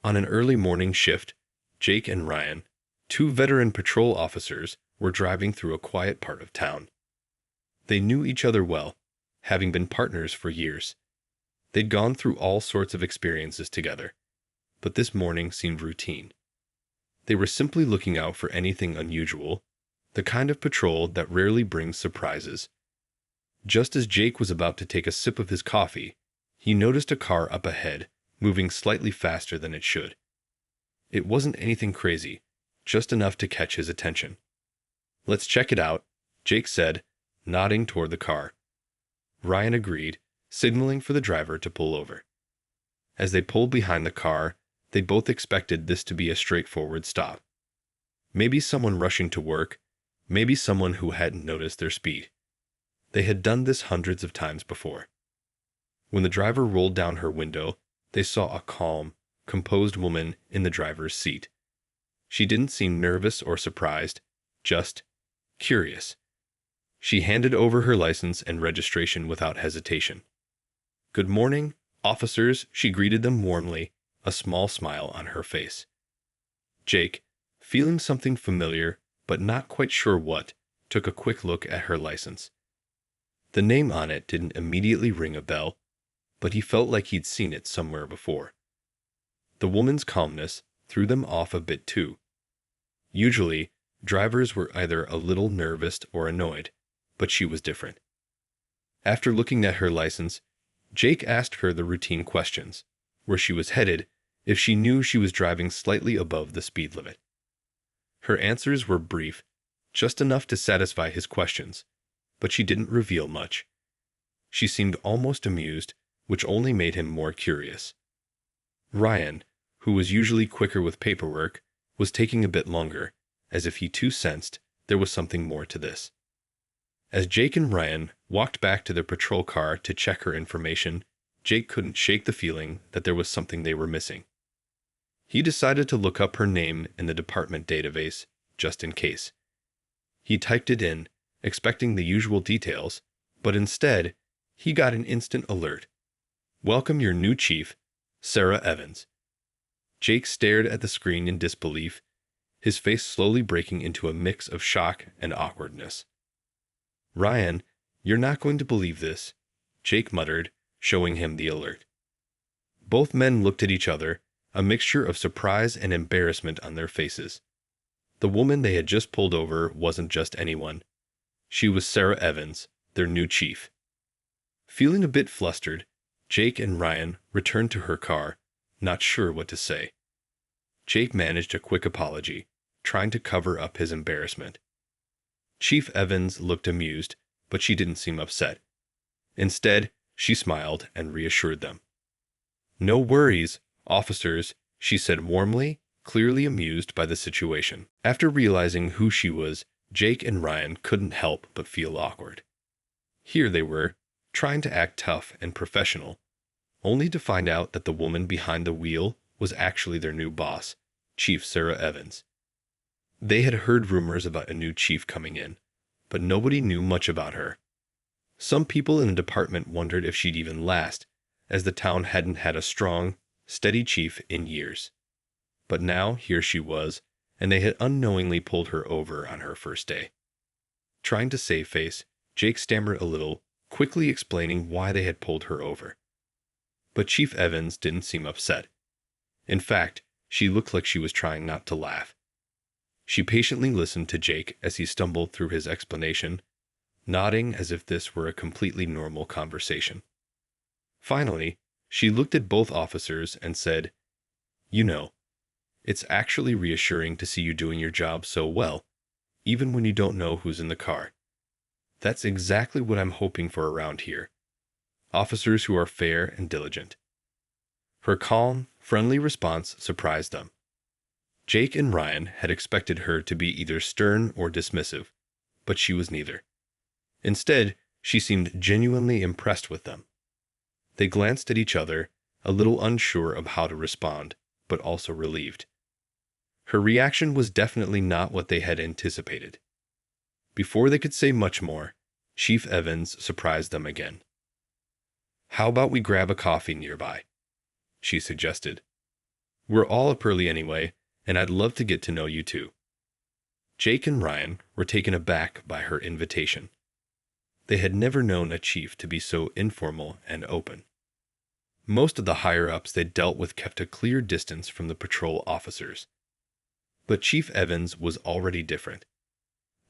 On an early morning shift, Jake and Ryan, two veteran patrol officers, were driving through a quiet part of town. They knew each other well, having been partners for years. They'd gone through all sorts of experiences together, but this morning seemed routine. They were simply looking out for anything unusual, the kind of patrol that rarely brings surprises. Just as Jake was about to take a sip of his coffee, he noticed a car up ahead, moving slightly faster than it should. It wasn't anything crazy, just enough to catch his attention. "Let's check it out," Jake said, nodding toward the car. Ryan agreed, signaling for the driver to pull over. As they pulled behind the car, they both expected this to be a straightforward stop. Maybe someone rushing to work, maybe someone who hadn't noticed their speed. They had done this hundreds of times before. When the driver rolled down her window, they saw a calm, composed woman in the driver's seat. She didn't seem nervous or surprised, just curious. She handed over her license and registration without hesitation. "Good morning, officers," she greeted them warmly, a small smile on her face. Jake, feeling something familiar but not quite sure what, took a quick look at her license. The name on it didn't immediately ring a bell, but he felt like he'd seen it somewhere before. The woman's calmness threw them off a bit too. Usually, drivers were either a little nervous or annoyed, but she was different. After looking at her license, Jake asked her the routine questions: where she was headed, if she knew she was driving slightly above the speed limit. Her answers were brief, just enough to satisfy his questions, but she didn't reveal much. She seemed almost amused, which only made him more curious. Ryan, who was usually quicker with paperwork, was taking a bit longer, as if he too sensed there was something more to this. As Jake and Ryan walked back to their patrol car to check her information, Jake couldn't shake the feeling that there was something they were missing. He decided to look up her name in the department database, just in case. He typed it in, expecting the usual details, but instead, he got an instant alert. "Welcome your new chief, Sarah Evans." Jake stared at the screen in disbelief, his face slowly breaking into a mix of shock and awkwardness. "Ryan, you're not going to believe this," Jake muttered, showing him the alert. Both men looked at each other, a mixture of surprise and embarrassment on their faces. The woman they had just pulled over wasn't just anyone. She was Sarah Evans, their new chief. Feeling a bit flustered, Jake and Ryan returned to her car, not sure what to say. Jake managed a quick apology, trying to cover up his embarrassment. Chief Evans looked amused, but she didn't seem upset. Instead, she smiled and reassured them. "No worries, officers," she said warmly, clearly amused by the situation. After realizing who she was, Jake and Ryan couldn't help but feel awkward. Here they were, trying to act tough and professional, only to find out that the woman behind the wheel was actually their new boss, Chief Sarah Evans. They had heard rumors about a new chief coming in, but nobody knew much about her. Some people in the department wondered if she'd even last, as the town hadn't had a strong, steady chief in years. But now here she was, and they had unknowingly pulled her over on her first day. Trying to save face, Jake stammered a little, quickly explaining why they had pulled her over. But Chief Evans didn't seem upset. In fact, she looked like she was trying not to laugh. She patiently listened to Jake as he stumbled through his explanation, nodding as if this were a completely normal conversation. Finally, she looked at both officers and said, "You know, it's actually reassuring to see you doing your job so well, even when you don't know who's in the car. That's exactly what I'm hoping for around here. Officers who are fair and diligent." Her calm, friendly response surprised them. Jake and Ryan had expected her to be either stern or dismissive, but she was neither. Instead, she seemed genuinely impressed with them. They glanced at each other, a little unsure of how to respond, but also relieved. Her reaction was definitely not what they had anticipated. Before they could say much more, Chief Evans surprised them again. "How about we grab a coffee nearby?" she suggested. We're all up early anyway, and I'd love to get to know you too. Jake and Ryan were taken aback by her invitation. They had never known a chief to be so informal and open. Most of the higher-ups they dealt with kept a clear distance from the patrol officers. But Chief Evans was already different.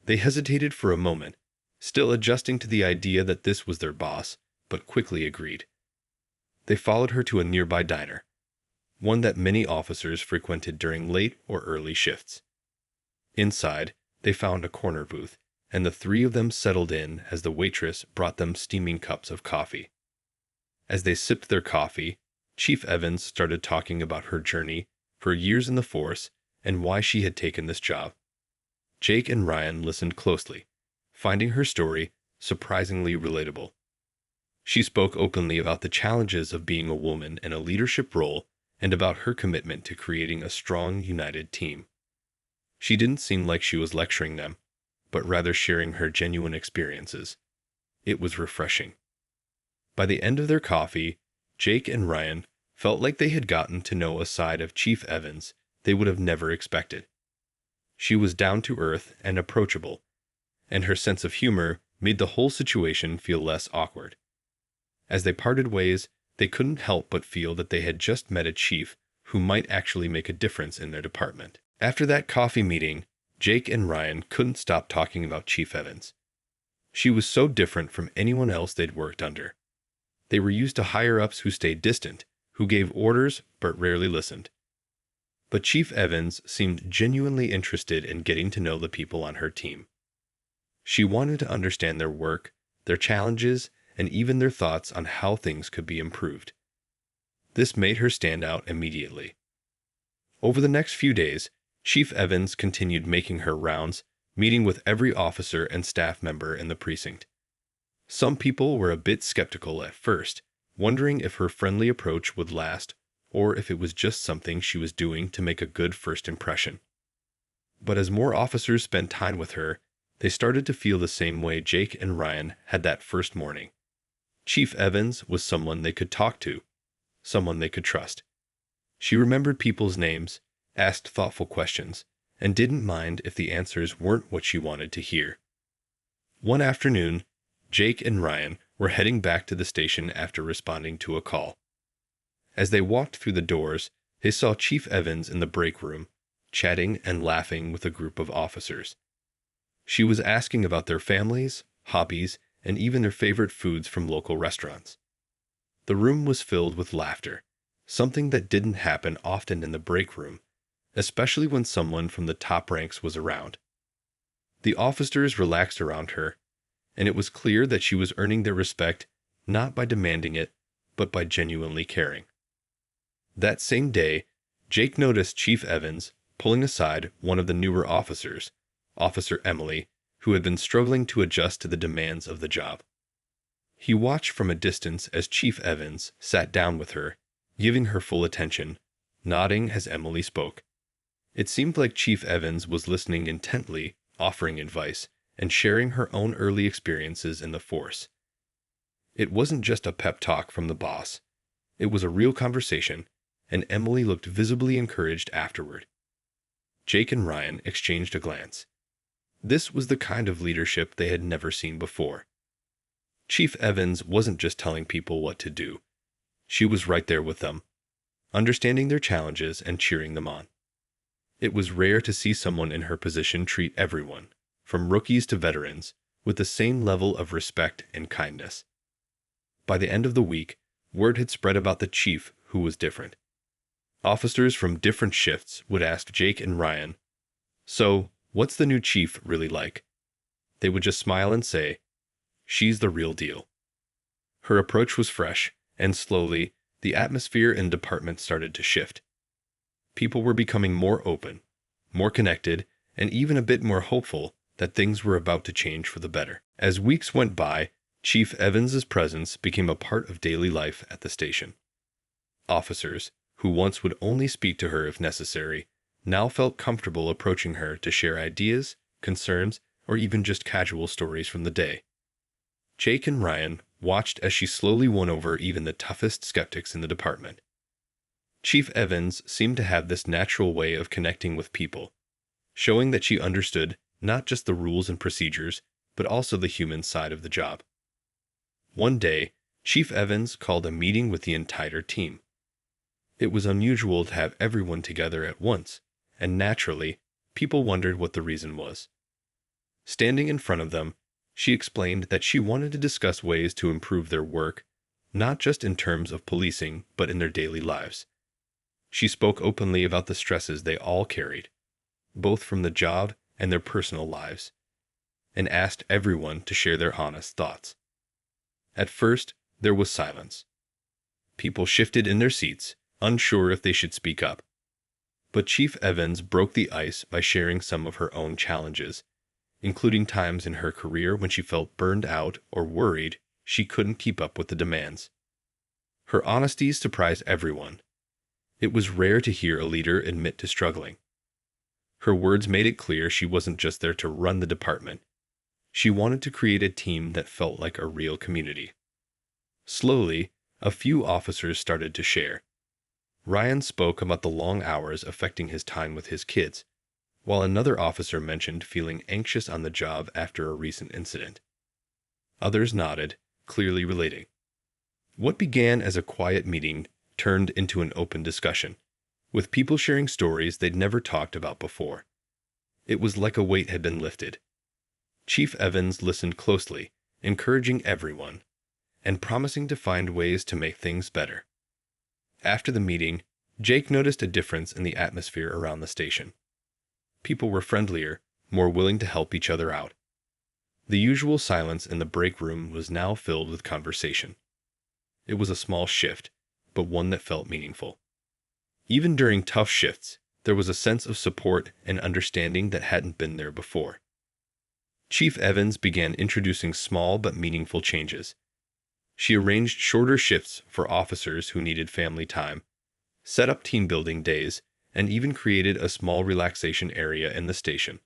They hesitated for a moment, still adjusting to the idea that this was their boss, but quickly agreed. They followed her to a nearby diner, one that many officers frequented during late or early shifts. Inside, they found a corner booth, and the three of them settled in as the waitress brought them steaming cups of coffee. As they sipped their coffee, Chief Evans started talking about her journey, her years in the force, and why she had taken this job. Jake and Ryan listened closely, finding her story surprisingly relatable. She spoke openly about the challenges of being a woman in a leadership role and about her commitment to creating a strong, united team. She didn't seem like she was lecturing them, but rather sharing her genuine experiences. It was refreshing. By the end of their coffee, Jake and Ryan felt like they had gotten to know a side of Chief Evans they would have never expected. She was down to earth and approachable, and her sense of humor made the whole situation feel less awkward. As they parted ways, they couldn't help but feel that they had just met a chief who might actually make a difference in their department. After that coffee meeting, Jake and Ryan couldn't stop talking about Chief Evans. She was so different from anyone else they'd worked under. They were used to higher-ups who stayed distant, who gave orders but rarely listened. But Chief Evans seemed genuinely interested in getting to know the people on her team. She wanted to understand their work, their challenges, and even their thoughts on how things could be improved. This made her stand out immediately. Over the next few days, Chief Evans continued making her rounds, meeting with every officer and staff member in the precinct. Some people were a bit skeptical at first, wondering if her friendly approach would last or if it was just something she was doing to make a good first impression. But as more officers spent time with her, they started to feel the same way Jake and Ryan had that first morning. Chief Evans was someone they could talk to, someone they could trust. She remembered people's names, asked thoughtful questions, and didn't mind if the answers weren't what she wanted to hear. One afternoon, Jake and Ryan were heading back to the station after responding to a call. As they walked through the doors, they saw Chief Evans in the break room, chatting and laughing with a group of officers. She was asking about their families, hobbies, and even their favorite foods from local restaurants. The room was filled with laughter, something that didn't happen often in the break room, especially when someone from the top ranks was around. The officers relaxed around her, and it was clear that she was earning their respect not by demanding it, but by genuinely caring. That same day, Jake noticed Chief Evans pulling aside one of the newer officers, Officer Emily, who had been struggling to adjust to the demands of the job. He watched from a distance as Chief Evans sat down with her, giving her full attention, nodding as Emily spoke. It seemed like Chief Evans was listening intently, offering advice, and sharing her own early experiences in the force. It wasn't just a pep talk from the boss. It was a real conversation, and Emily looked visibly encouraged afterward. Jake and Ryan exchanged a glance. This was the kind of leadership they had never seen before. Chief Evans wasn't just telling people what to do. She was right there with them, understanding their challenges and cheering them on. It was rare to see someone in her position treat everyone, from rookies to veterans, with the same level of respect and kindness. By the end of the week, word had spread about the chief who was different. Officers from different shifts would ask Jake and Ryan, "So, what's the new chief really like?" They would just smile and say, "She's the real deal." Her approach was fresh, and slowly, the atmosphere in the department started to shift. People were becoming more open, more connected, and even a bit more hopeful that things were about to change for the better. As weeks went by, Chief Evans's presence became a part of daily life at the station. Officers, who once would only speak to her if necessary, now felt comfortable approaching her to share ideas, concerns, or even just casual stories from the day. Jake and Ryan watched as she slowly won over even the toughest skeptics in the department. Chief Evans seemed to have this natural way of connecting with people, showing that she understood not just the rules and procedures, but also the human side of the job. One day, Chief Evans called a meeting with the entire team. It was unusual to have everyone together at once, and naturally, people wondered what the reason was. Standing in front of them, she explained that she wanted to discuss ways to improve their work, not just in terms of policing, but in their daily lives. She spoke openly about the stresses they all carried, both from the job and their personal lives, and asked everyone to share their honest thoughts. At first, there was silence. People shifted in their seats, unsure if they should speak up. But Chief Evans broke the ice by sharing some of her own challenges, including times in her career when she felt burned out or worried she couldn't keep up with the demands. Her honesty surprised everyone. It was rare to hear a leader admit to struggling. Her words made it clear she wasn't just there to run the department. She wanted to create a team that felt like a real community. Slowly, a few officers started to share. Ryan spoke about the long hours affecting his time with his kids, while another officer mentioned feeling anxious on the job after a recent incident. Others nodded, clearly relating. What began as a quiet meeting turned into an open discussion, with people sharing stories they'd never talked about before. It was like a weight had been lifted. Chief Evans listened closely, encouraging everyone, and promising to find ways to make things better. After the meeting, Jake noticed a difference in the atmosphere around the station. People were friendlier, more willing to help each other out. The usual silence in the break room was now filled with conversation. It was a small shift, but one that felt meaningful. Even during tough shifts, there was a sense of support and understanding that hadn't been there before. Chief Evans began introducing small but meaningful changes. She arranged shorter shifts for officers who needed family time, set up team-building days, and even created a small relaxation area in the station.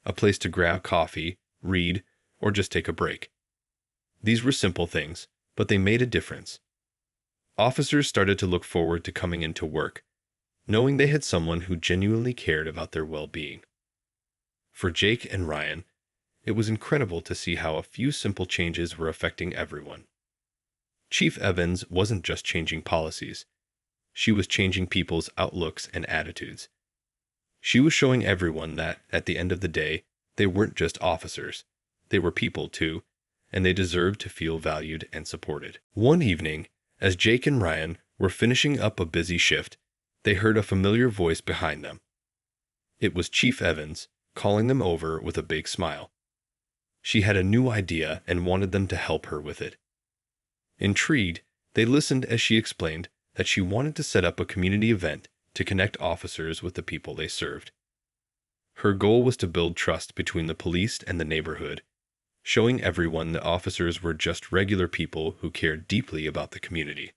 A place to grab coffee, read, or just take a break. These were simple things, but they made a difference. Officers started to look forward to coming into work, knowing they had someone who genuinely cared about their well-being. For Jake and Ryan, it was incredible to see how a few simple changes were affecting everyone. Chief Evans wasn't just changing policies. She was changing people's outlooks and attitudes. She was showing everyone that, at the end of the day, they weren't just officers. They were people too, and they deserved to feel valued and supported. One evening, as Jake and Ryan were finishing up a busy shift, they heard a familiar voice behind them. It was Chief Evans, calling them over with a big smile. She had a new idea and wanted them to help her with it. Intrigued, they listened as she explained that she wanted to set up a community event to connect officers with the people they served. Her goal was to build trust between the police and the neighborhood, showing everyone that officers were just regular people who cared deeply about the community.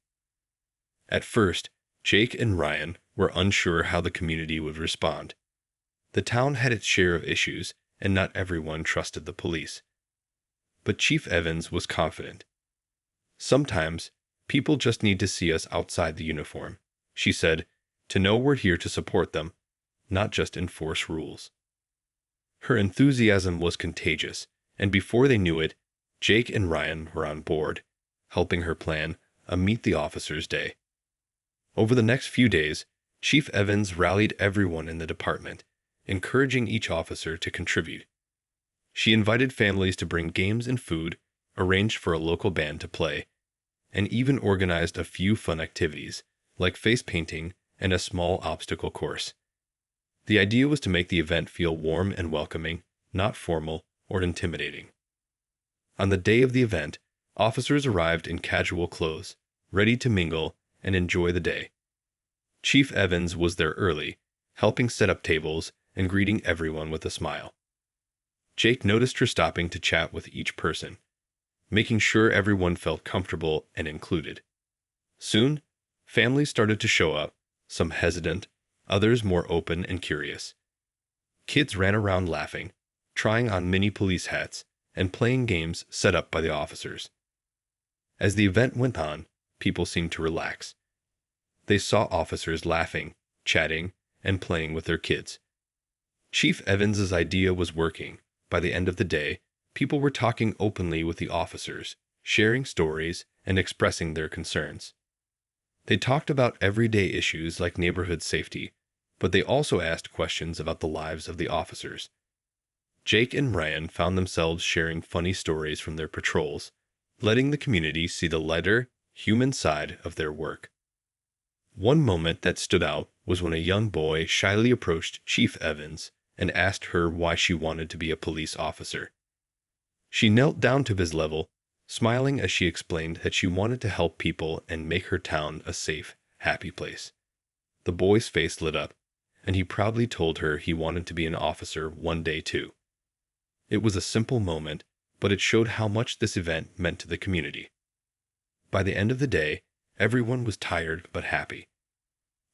At first, Jake and Ryan were unsure how the community would respond. The town had its share of issues, and not everyone trusted the police. But Chief Evans was confident. Sometimes, people just need to see us outside the uniform, she said, to know we're here to support them, not just enforce rules. Her enthusiasm was contagious, and before they knew it, Jake and Ryan were on board, helping her plan a Meet the Officers Day. Over the next few days, Chief Evans rallied everyone in the department, encouraging each officer to contribute. She invited families to bring games and food, arranged for a local band to play, and even organized a few fun activities, like face painting and a small obstacle course. The idea was to make the event feel warm and welcoming, not formal or intimidating. On the day of the event, officers arrived in casual clothes, ready to mingle and enjoy the day. Chief Evans was there early, helping set up tables and greeting everyone with a smile. Jake noticed her stopping to chat with each person, making sure everyone felt comfortable and included. Soon, families started to show up, some hesitant, others more open and curious. Kids ran around laughing, trying on mini police hats, and playing games set up by the officers. As the event went on, people seemed to relax. They saw officers laughing, chatting, and playing with their kids. Chief Evans's idea was working. By the end of the day, people were talking openly with the officers, sharing stories, and expressing their concerns. They talked about everyday issues like neighborhood safety, but they also asked questions about the lives of the officers. Jake and Ryan found themselves sharing funny stories from their patrols, letting the community see the lighter, human side of their work. One moment that stood out was when a young boy shyly approached Chief Evans and asked her why she wanted to be a police officer. She knelt down to his level, smiling as she explained that she wanted to help people and make her town a safe, happy place. The boy's face lit up, and he proudly told her he wanted to be an officer one day too. It was a simple moment, but it showed how much this event meant to the community. By the end of the day, everyone was tired but happy.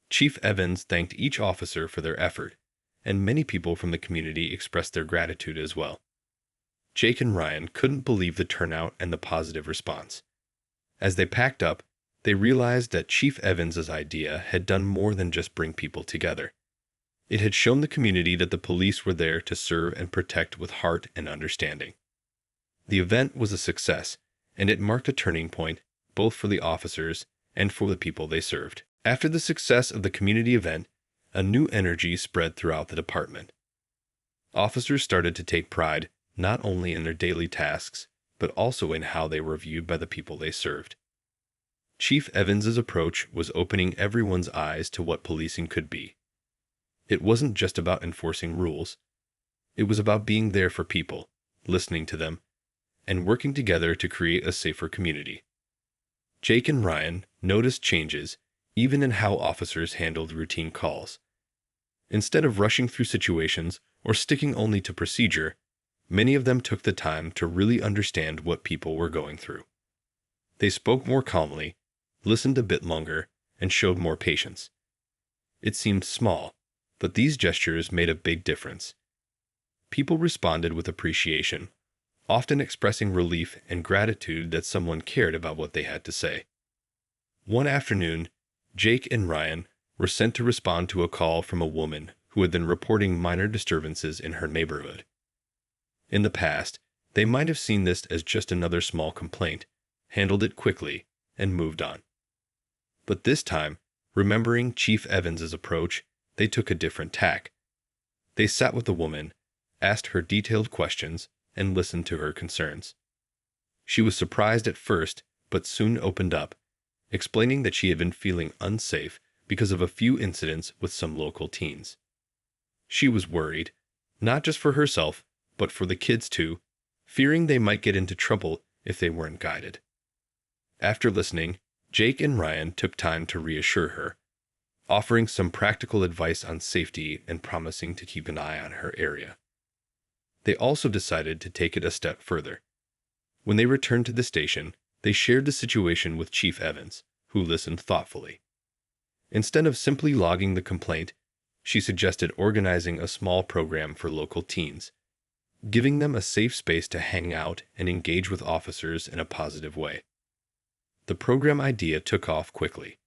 Chief Evans thanked each officer for their effort, and many people from the community expressed their gratitude as well. Jake and Ryan couldn't believe the turnout and the positive response. As they packed up, they realized that Chief Evans's idea had done more than just bring people together. It had shown the community that the police were there to serve and protect with heart and understanding. The event was a success, and it marked a turning point both for the officers and for the people they served. After the success of the community event, a new energy spread throughout the department. Officers started to take pride not only in their daily tasks, but also in how they were viewed by the people they served. Chief Evans's approach was opening everyone's eyes to what policing could be. It wasn't just about enforcing rules. It was about being there for people, listening to them, and working together to create a safer community. Jake and Ryan noticed changes even in how officers handled routine calls. Instead of rushing through situations or sticking only to procedure, many of them took the time to really understand what people were going through. They spoke more calmly, listened a bit longer, and showed more patience. It seemed small, but these gestures made a big difference. People responded with appreciation, often expressing relief and gratitude that someone cared about what they had to say. One afternoon, Jake and Ryan were sent to respond to a call from a woman who had been reporting minor disturbances in her neighborhood. In the past, they might have seen this as just another small complaint, handled it quickly, and moved on. But this time, remembering Chief Evans's approach, they took a different tack. They sat with the woman, asked her detailed questions, and listened to her concerns. She was surprised at first, but soon opened up, explaining that she had been feeling unsafe because of a few incidents with some local teens. She was worried, not just for herself, but for the kids too, fearing they might get into trouble if they weren't guided. After listening, Jake and Ryan took time to reassure her, offering some practical advice on safety and promising to keep an eye on her area. They also decided to take it a step further. When they returned to the station, they shared the situation with Chief Evans, who listened thoughtfully. Instead of simply logging the complaint, she suggested organizing a small program for local teens, giving them a safe space to hang out and engage with officers in a positive way. The program idea took off quickly.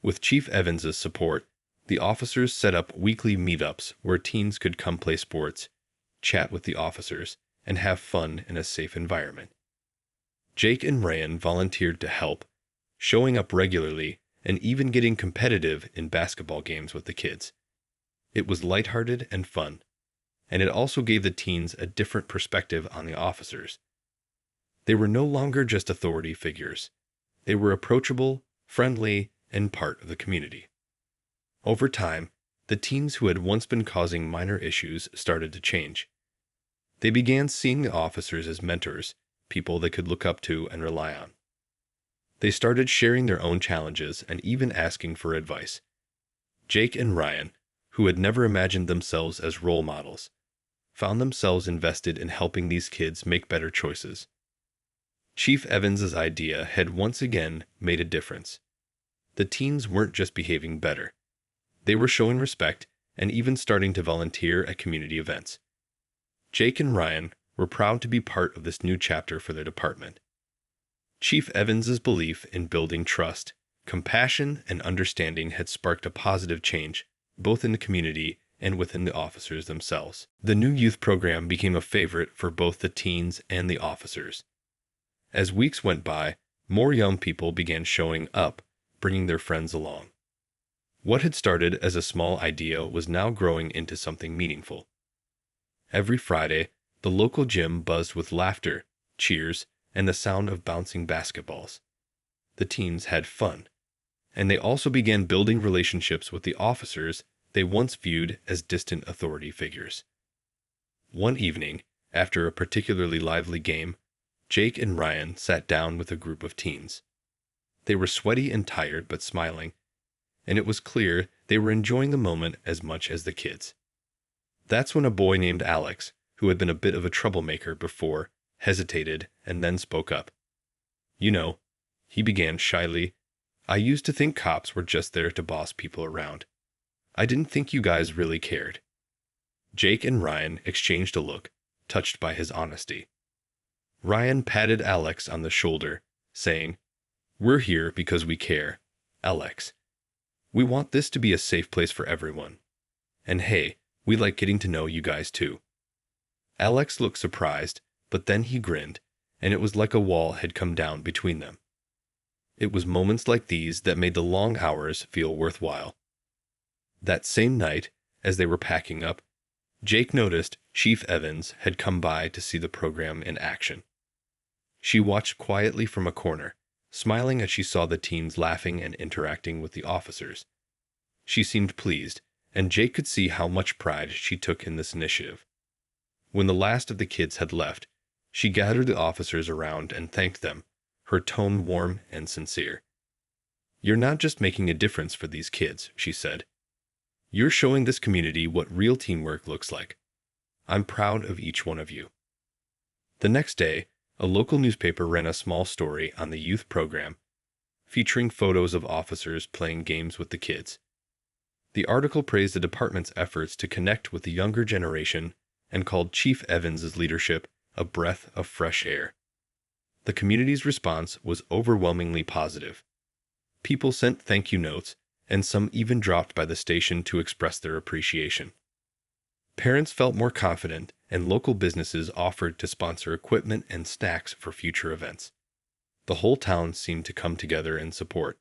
With Chief Evans's support, the officers set up weekly meetups where teens could come play sports, chat with the officers, and have fun in a safe environment. Jake and Ryan volunteered to help, showing up regularly and even getting competitive in basketball games with the kids. It was lighthearted and fun, and it also gave the teens a different perspective on the officers. They were no longer just authority figures. They were approachable, friendly, and part of the community. Over time, the teens who had once been causing minor issues started to change. They began seeing the officers as mentors, people they could look up to and rely on. They started sharing their own challenges and even asking for advice. Jake and Ryan, who had never imagined themselves as role models, found themselves invested in helping these kids make better choices. Chief Evans's idea had once again made a difference. The teens weren't just behaving better. They were showing respect and even starting to volunteer at community events. Jake and Ryan were proud to be part of this new chapter for their department. Chief Evans's belief in building trust, Compassion and understanding had sparked a positive change, both in the community and within the officers themselves. The new youth program became a favorite for both the teens and the officers. As weeks went by, more young people began showing up, bringing their friends along. What had started as a small idea was now growing into something meaningful. Every Friday, the local gym buzzed with laughter, cheers, and the sound of bouncing basketballs. The teens had fun, and they also began building relationships with the officers they once viewed as distant authority figures. One evening, after a particularly lively game, Jake and Ryan sat down with a group of teens. They were sweaty and tired but smiling, and it was clear they were enjoying the moment as much as the kids. That's when a boy named Alex, who had been a bit of a troublemaker before, hesitated and then spoke up. "You know," he began shyly, "I used to think cops were just there to boss people around. I didn't think you guys really cared." Jake and Ryan exchanged a look, touched by his honesty. Ryan patted Alex on the shoulder, saying, "We're here because we care, Alex. We want this to be a safe place for everyone. And hey, we like getting to know you guys too." Alex looked surprised, but then he grinned, and it was like a wall had come down between them. It was moments like these that made the long hours feel worthwhile. That same night, as they were packing up, Jake noticed Chief Evans had come by to see the program in action. She watched quietly from a corner, smiling as she saw the teens laughing and interacting with the officers. She seemed pleased, and Jake could see how much pride she took in this initiative. When the last of the kids had left, she gathered the officers around and thanked them, her tone warm and sincere. "You're not just making a difference for these kids," she said. "You're showing this community what real teamwork looks like. I'm proud of each one of you." The next day, a local newspaper ran a small story on the youth program, featuring photos of officers playing games with the kids. The article praised the department's efforts to connect with the younger generation and called Chief Evans's leadership a breath of fresh air. The community's response was overwhelmingly positive. People sent thank you notes, and some even dropped by the station to express their appreciation. Parents felt more confident, and local businesses offered to sponsor equipment and snacks for future events. The whole town seemed to come together in support.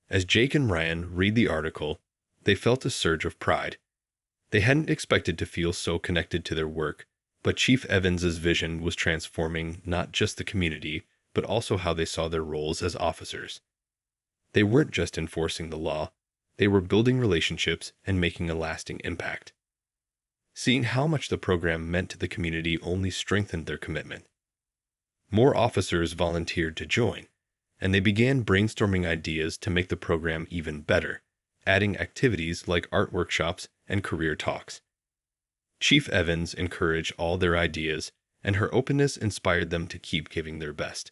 As Jake and Ryan read the article, they felt a surge of pride. They hadn't expected to feel so connected to their work, but Chief Evans's vision was transforming not just the community, but also how they saw their roles as officers. They weren't just enforcing the law, they were building relationships and making a lasting impact. Seeing how much the program meant to the community only strengthened their commitment. More officers volunteered to join, and they began brainstorming ideas to make the program even better, adding activities like art workshops and career talks. Chief Evans encouraged all their ideas, and her openness inspired them to keep giving their best.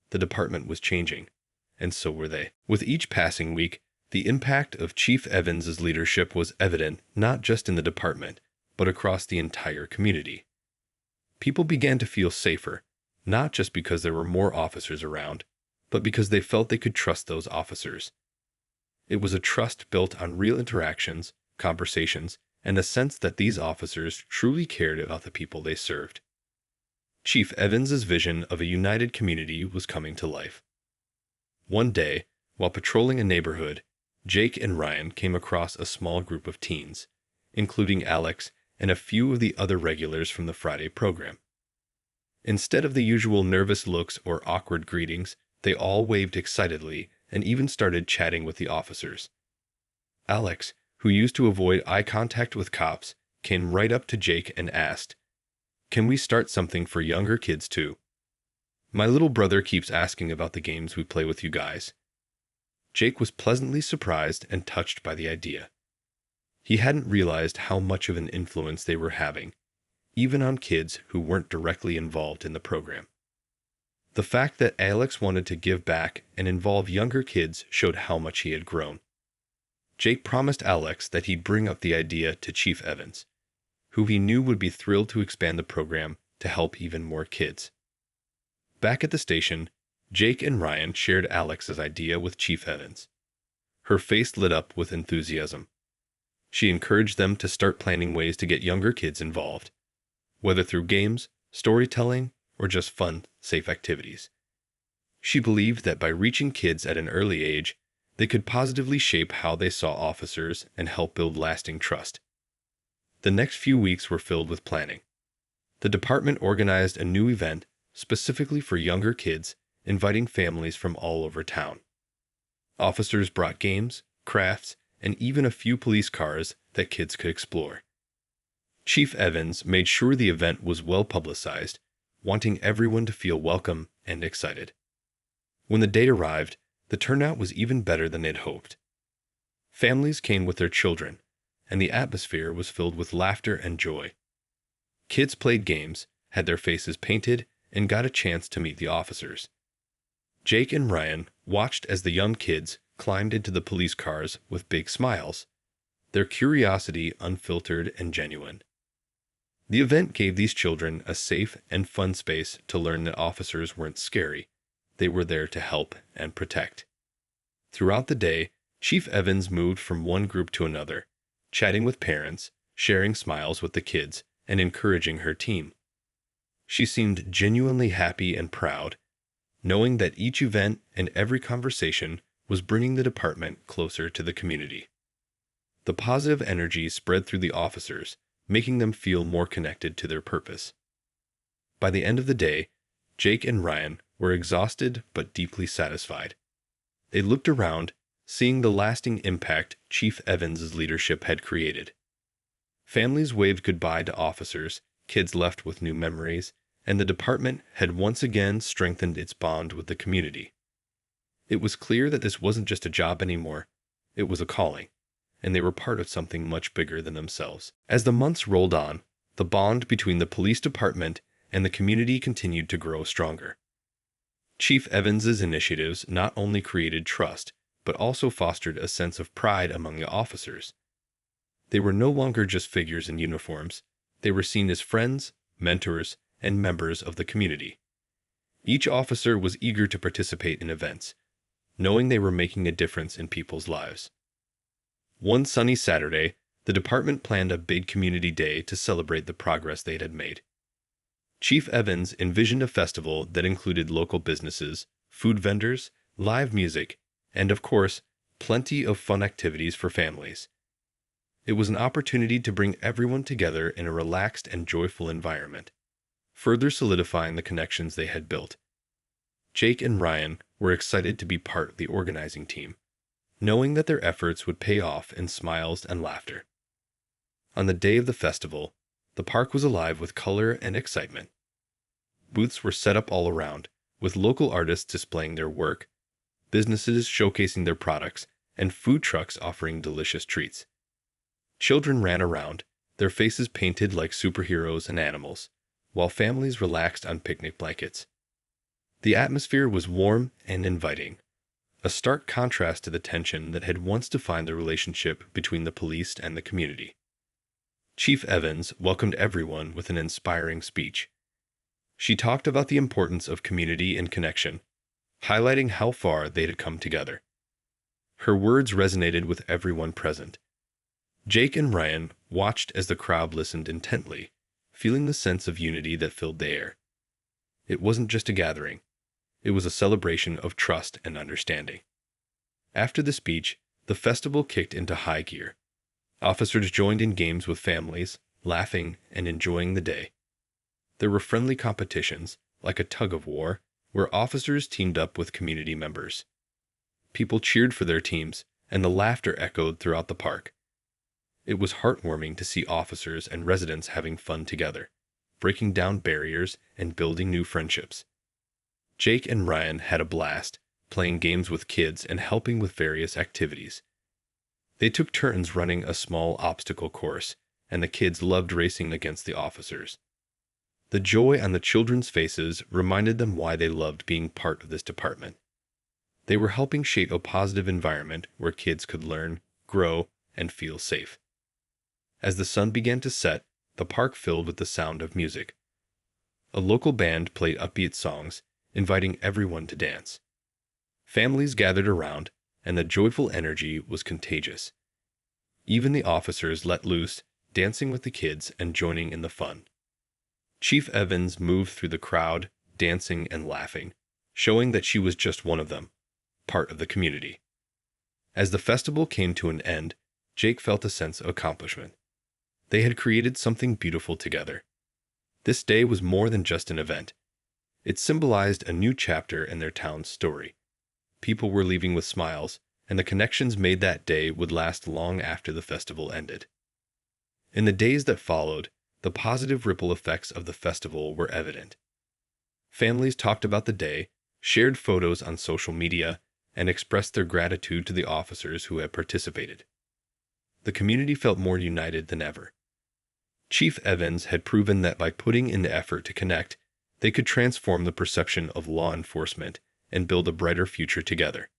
The department was changing, and so were they. With each passing week, the impact of Chief Evans's leadership was evident not just in the department, but across the entire community. People began to feel safer, not just because there were more officers around, but because they felt they could trust those officers. It was a trust built on real interactions, conversations, and the sense that these officers truly cared about the people they served. Chief Evans's vision of a united community was coming to life. One day, while patrolling a neighborhood, Jake and Ryan came across a small group of teens, including Alex and a few of the other regulars from the Friday program. Instead of the usual nervous looks or awkward greetings, they all waved excitedly and even started chatting with the officers. Alex, who used to avoid eye contact with cops, came right up to Jake and asked, "Can we start something for younger kids too? My little brother keeps asking about the games we play with you guys." Jake was pleasantly surprised and touched by the idea. He hadn't realized how much of an influence they were having, even on kids who weren't directly involved in the program. The fact that Alex wanted to give back and involve younger kids showed how much he had grown. Jake promised Alex that he'd bring up the idea to Chief Evans, who he knew would be thrilled to expand the program to help even more kids. Back at the station, Jake and Ryan shared Alex's idea with Chief Evans. Her face lit up with enthusiasm. She encouraged them to start planning ways to get younger kids involved, whether through games, storytelling, or just fun, safe activities. She believed that by reaching kids at an early age, they could positively shape how they saw officers and help build lasting trust. The next few weeks were filled with planning. The department organized a new event specifically for younger kids, inviting families from all over town. Officers brought games, crafts, and even a few police cars that kids could explore. Chief Evans made sure the event was well publicized, wanting everyone to feel welcome and excited. When the date arrived, the turnout was even better than they'd hoped. Families came with their children, and the atmosphere was filled with laughter and joy. Kids played games, had their faces painted, and got a chance to meet the officers. Jake and Ryan watched as the young kids climbed into the police cars with big smiles, their curiosity unfiltered and genuine. The event gave these children a safe and fun space to learn that officers weren't scary. They were there to help and protect. Throughout the day, Chief Evans moved from one group to another, chatting with parents, sharing smiles with the kids, and encouraging her team. She seemed genuinely happy and proud, knowing that each event and every conversation was bringing the department closer to the community. The positive energy spread through the officers, making them feel more connected to their purpose. By the end of the day, Jake and Ryan were exhausted but deeply satisfied. They looked around, seeing the lasting impact Chief Evans' leadership had created. Families waved goodbye to officers, kids left with new memories, and the department had once again strengthened its bond with the community. It was clear that this wasn't just a job anymore, it was a calling, and they were part of something much bigger than themselves. As the months rolled on, the bond between the police department and the community continued to grow stronger. Chief Evans' initiatives not only created trust, but also fostered a sense of pride among the officers. They were no longer just figures in uniforms. They were seen as friends, mentors, and members of the community. Each officer was eager to participate in events, knowing they were making a difference in people's lives. One sunny Saturday, the department planned a big community day to celebrate the progress they had made. Chief Evans envisioned a festival that included local businesses, food vendors, live music, and of course, plenty of fun activities for families. It was an opportunity to bring everyone together in a relaxed and joyful environment, further solidifying the connections they had built. Jake and Ryan were excited to be part of the organizing team, knowing that their efforts would pay off in smiles and laughter. On the day of the festival, the park was alive with color and excitement. Booths were set up all around, with local artists displaying their work, businesses showcasing their products, and food trucks offering delicious treats. Children ran around, their faces painted like superheroes and animals, while families relaxed on picnic blankets. The atmosphere was warm and inviting, a stark contrast to the tension that had once defined the relationship between the police and the community. Chief Evans welcomed everyone with an inspiring speech. She talked about the importance of community and connection, highlighting how far they had come together. Her words resonated with everyone present. Jake and Ryan watched as the crowd listened intently, feeling the sense of unity that filled the air. It wasn't just a gathering. It was a celebration of trust and understanding. After the speech, the festival kicked into high gear. Officers joined in games with families, laughing and enjoying the day. There were friendly competitions, like a tug-of-war, where officers teamed up with community members. People cheered for their teams, and the laughter echoed throughout the park. It was heartwarming to see officers and residents having fun together, breaking down barriers and building new friendships. Jake and Ryan had a blast, playing games with kids and helping with various activities. They took turns running a small obstacle course, and the kids loved racing against the officers. The joy on the children's faces reminded them why they loved being part of this department. They were helping shape a positive environment where kids could learn, grow, and feel safe. As the sun began to set, the park filled with the sound of music. A local band played upbeat songs, inviting everyone to dance. Families gathered around, and the joyful energy was contagious. Even the officers let loose, dancing with the kids and joining in the fun. Chief Evans moved through the crowd, dancing and laughing, showing that she was just one of them, part of the community. As the festival came to an end, Jake felt a sense of accomplishment. They had created something beautiful together. This day was more than just an event. It symbolized a new chapter in their town's story. People were leaving with smiles, and the connections made that day would last long after the festival ended. In the days that followed, the positive ripple effects of the festival were evident. Families talked about the day, shared photos on social media, and expressed their gratitude to the officers who had participated. The community felt more united than ever. Chief Evans had proven that by putting in the effort to connect, they could transform the perception of law enforcement and build a brighter future together.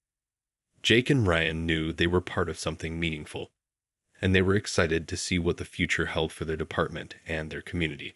Jake and Ryan knew they were part of something meaningful, and they were excited to see what the future held for their department and their community.